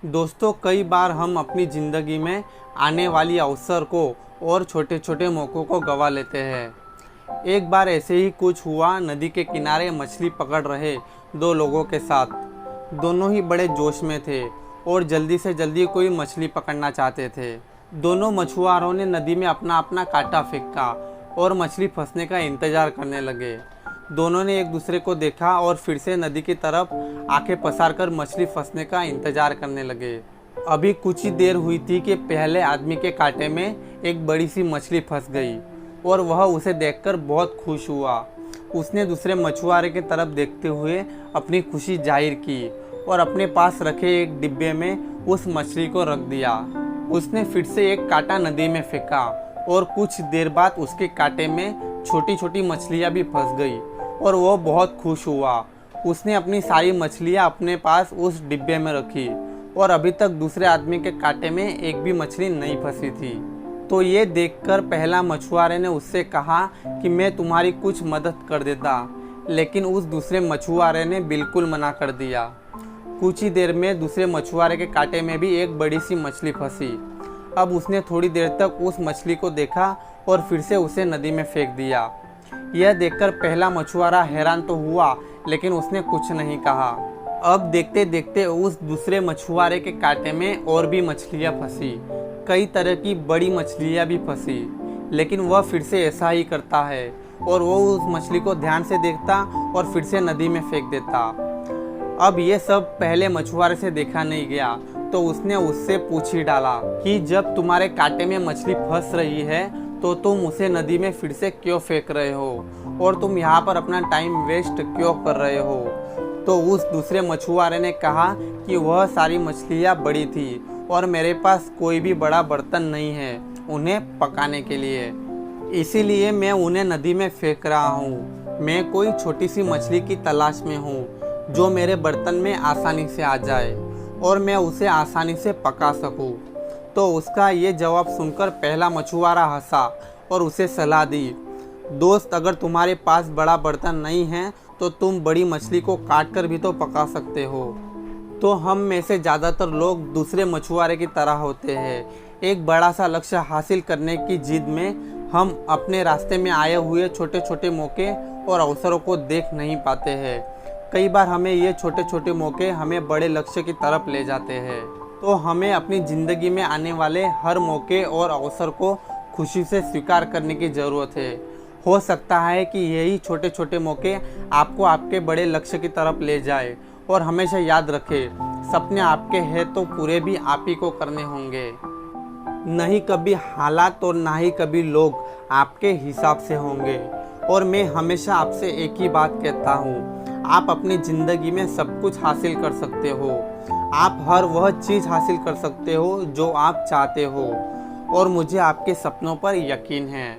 दोस्तों, कई बार हम अपनी ज़िंदगी में आने वाली अवसर को और छोटे छोटे मौक़ों को गंवा लेते हैं। एक बार ऐसे ही कुछ हुआ। नदी के किनारे मछली पकड़ रहे दो लोगों के साथ। दोनों ही बड़े जोश में थे और जल्दी से जल्दी कोई मछली पकड़ना चाहते थे। दोनों मछुआरों ने नदी में अपना अपना कांटा फेंका और मछली फंसने का इंतज़ार करने लगे। दोनों ने एक दूसरे को देखा और फिर से नदी की तरफ आंखें पसार कर मछली फंसने का इंतजार करने लगे। अभी कुछ ही देर हुई थी कि पहले आदमी के कांटे में एक बड़ी सी मछली फंस गई और वह उसे देखकर बहुत खुश हुआ। उसने दूसरे मछुआरे की तरफ देखते हुए अपनी खुशी जाहिर की और अपने पास रखे एक डिब्बे में उस मछली को रख दिया। उसने फिर से एक कांटा नदी में फेंका और कुछ देर बाद उसके कांटे में छोटी छोटी मछलियां भी फंस गई और वह बहुत खुश हुआ। उसने अपनी सारी मछलियां अपने पास उस डिब्बे में रखी और अभी तक दूसरे आदमी के कांटे में एक भी मछली नहीं फंसी थी। तो ये देखकर पहला मछुआरे ने उससे कहा कि मैं तुम्हारी कुछ मदद कर देता, लेकिन उस दूसरे मछुआरे ने बिल्कुल मना कर दिया। कुछ ही देर में दूसरे मछुआरे के कांटे में भी एक बड़ी सी मछली फंसी। अब उसने थोड़ी देर तक उस मछली को देखा और फिर से उसे नदी में फेंक दिया। यह देखकर पहला मछुआरा हैरान तो हुआ, लेकिन उसने कुछ नहीं कहा। अब देखते देखते उस दूसरे मछुआरे के कांटे में और भी मछलियां फंसी। कई तरह की बड़ी मछलियां भी फंसी, लेकिन वह फिर से ऐसा ही करता है और वो उस मछली को ध्यान से देखता और फिर से नदी में फेंक देता। अब ये सब पहले मछुआरे से देखा नहीं गया, तो उसने उससे पूछ ही डाला कि जब तुम्हारे कांटे में मछली फंस रही है तो तुम उसे नदी में फिर से क्यों फेंक रहे हो और तुम यहाँ पर अपना टाइम वेस्ट क्यों कर रहे हो। तो उस दूसरे मछुआरे ने कहा कि वह सारी मछलियाँ बड़ी थी और मेरे पास कोई भी बड़ा बर्तन नहीं है उन्हें पकाने के लिए, इसीलिए मैं उन्हें नदी में फेंक रहा हूँ। मैं कोई छोटी सी मछली की तलाश में हूँ जो मेरे बर्तन में आसानी से आ जाए और मैं उसे आसानी से पका सकूँ। तो उसका ये जवाब सुनकर पहला मछुआरा हंसा और उसे सलाह दी, दोस्त, अगर तुम्हारे पास बड़ा बर्तन नहीं है तो तुम बड़ी मछली को काट कर भी तो पका सकते हो। तो हम में से ज़्यादातर लोग दूसरे मछुआरे की तरह होते हैं। एक बड़ा सा लक्ष्य हासिल करने की जिद में हम अपने रास्ते में आए हुए छोटे छोटे मौके और अवसरों को देख नहीं पाते हैं। कई बार हमें ये छोटे छोटे मौके हमें बड़े लक्ष्य की तरफ ले जाते हैं। तो हमें अपनी ज़िंदगी में आने वाले हर मौके और अवसर को खुशी से स्वीकार करने की ज़रूरत है। हो सकता है कि यही छोटे छोटे मौके आपको आपके बड़े लक्ष्य की तरफ ले जाए। और हमेशा याद रखें, सपने आपके हैं तो पूरे भी आप ही को करने होंगे। नहीं कभी हालात और ना ही कभी लोग आपके हिसाब से होंगे। और मैं हमेशा आपसे एक ही बात कहता हूँ, आप अपनी ज़िंदगी में सब कुछ हासिल कर सकते हो। आप हर वह चीज़ हासिल कर सकते हो जो आप चाहते हो और मुझे आपके सपनों पर यकीन है।